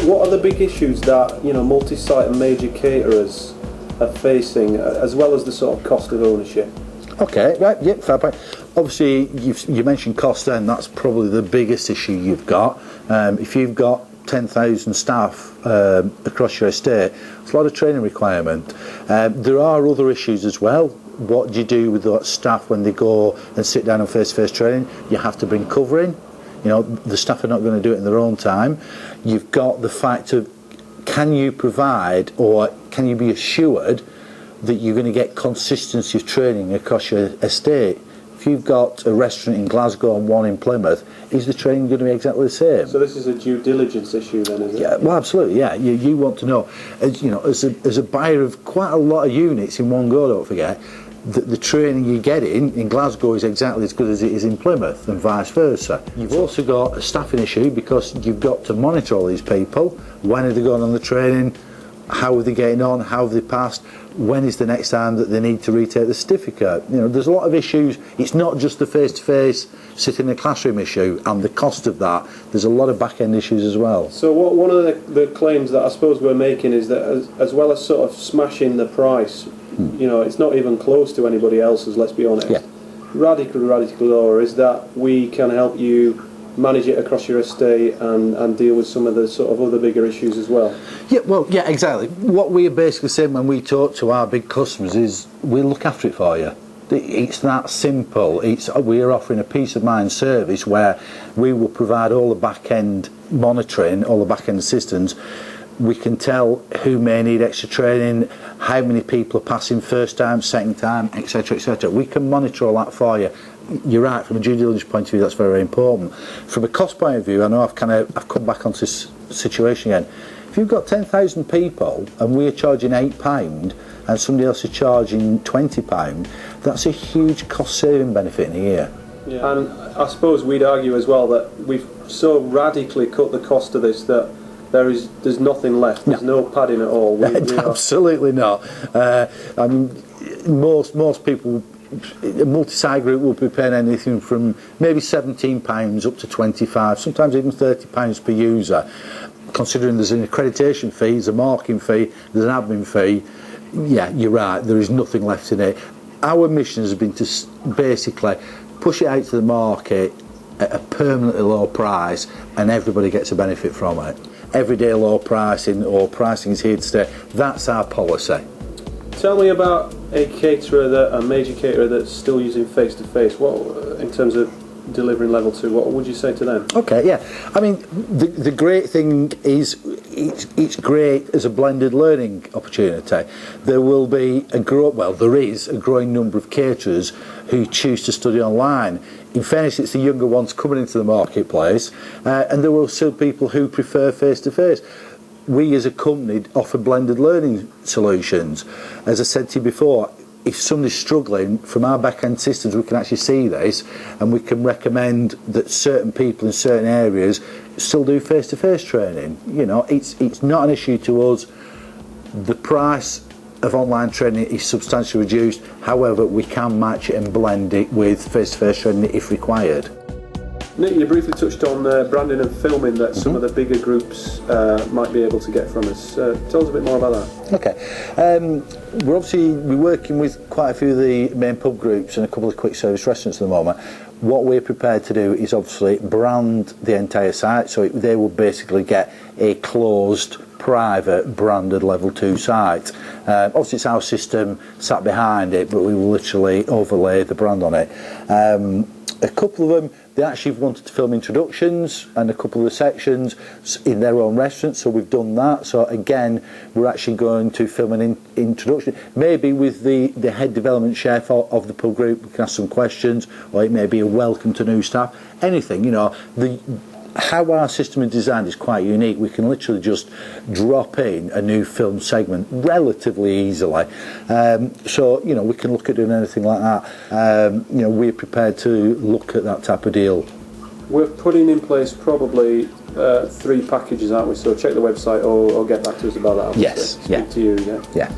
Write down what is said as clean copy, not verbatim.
what are the big issues that, you know, multi-site and major caterers are facing, as well as the sort of cost of ownership? Okay, right, yeah, fair point. Obviously, you mentioned cost then, that's probably the biggest issue you've got. If you've got 10,000 staff across your estate, it's a lot of training requirement. There are other issues as well. What do you do with the staff when they go and sit down on face-to-face training? You have to bring cover in. You know, the staff are not going to do it in their own time. You've got the fact of, can you provide, or can you be assured that you're going to get consistency of training across your estate? If you've got a restaurant in Glasgow and one in Plymouth, is the training going to be exactly the same? So this is a due diligence issue then, is it? Yeah, well, absolutely, yeah. You want to know, as a buyer of quite a lot of units in one go, don't forget, that the training you get in Glasgow is exactly as good as it is in Plymouth, and vice versa. You've also got a staffing issue, because you've got to monitor all these people. When are they going on the training? How are they getting on? How have they passed? When is the next time that they need to retake the certificate? You know, there's a lot of issues. It's not just the face-to-face sitting in a classroom issue and the cost of that. There's a lot of back-end issues as well. So one of the claims that I suppose we're making is that as well as sort of smashing the price, you know, it's not even close to anybody else's, let's be honest. Yeah. Radical lower is that we can help you manage it across your estate and deal with some of the sort of other bigger issues as well. Yeah, well, yeah, exactly. What we're basically saying when we talk to our big customers is, we'll look after it for you. It's that simple. We're offering a peace of mind service where we will provide all the back-end monitoring, all the back-end assistance. We can tell who may need extra training, how many people are passing first time, second time, etc, etc. We can monitor all that for you. You're right, from a due diligence point of view, that's very, very important. From a cost point of view, I know I've come back onto this situation again. If you've got 10,000 people and we're charging £8 and somebody else is charging £20, that's a huge cost saving benefit in a year. Yeah. And I suppose we'd argue as well that we've so radically cut the cost of this that there's nothing left. There's no padding at all. Absolutely not. I mean, most people, a multi-site group will be paying anything from maybe £17 up to £25, sometimes even £30 per user. Considering there's an accreditation fee, there's a marking fee, there's an admin fee, yeah, you're right, there is nothing left in it. Our mission has been to basically push it out to the market at a permanently low price, and everybody gets a benefit from it. Everyday low pricing, or pricing is here to stay. That's our policy. Tell me about a major caterer that's still using face-to-face. What, in terms of delivering level 2, what would you say to them? Okay, yeah. I mean, the great thing is it's great as a blended learning opportunity. There will be there is a growing number of caterers who choose to study online. In fairness, it's the younger ones coming into the marketplace, and there will still people who prefer face-to-face. We as a company offer blended learning solutions. As I said to you before, if somebody's struggling, from our back-end systems we can actually see this, and we can recommend that certain people in certain areas still do face-to-face training. You know, it's not an issue to us. The price of online training is substantially reduced, however we can match it and blend it with face-to-face training if required. Nick, you briefly touched on branding and filming that some of the bigger groups might be able to get from us. Tell us a bit more about that. Okay, we're working with quite a few of the main pub groups and a couple of quick service restaurants at the moment. What we're prepared to do is obviously brand the entire site, so they will basically get a closed, private, branded level 2 site. Obviously it's our system sat behind it, but we will literally overlay the brand on it. A couple of them, they actually wanted to film introductions and a couple of the sections in their own restaurants, so we've done that. So again, we're actually going to film an introduction, maybe with the head development chef of the pub group. We can ask some questions, or it may be a welcome to new staff, anything, you know. How our system is designed is quite unique. We can literally just drop in a new film segment relatively easily. So, you know, we can look at doing anything like that. You know, we're prepared to look at that type of deal. We're putting in place probably 3 packages, aren't we? So check the website or get back to us about that. Yes, yeah. Speak to you, yeah. Yeah.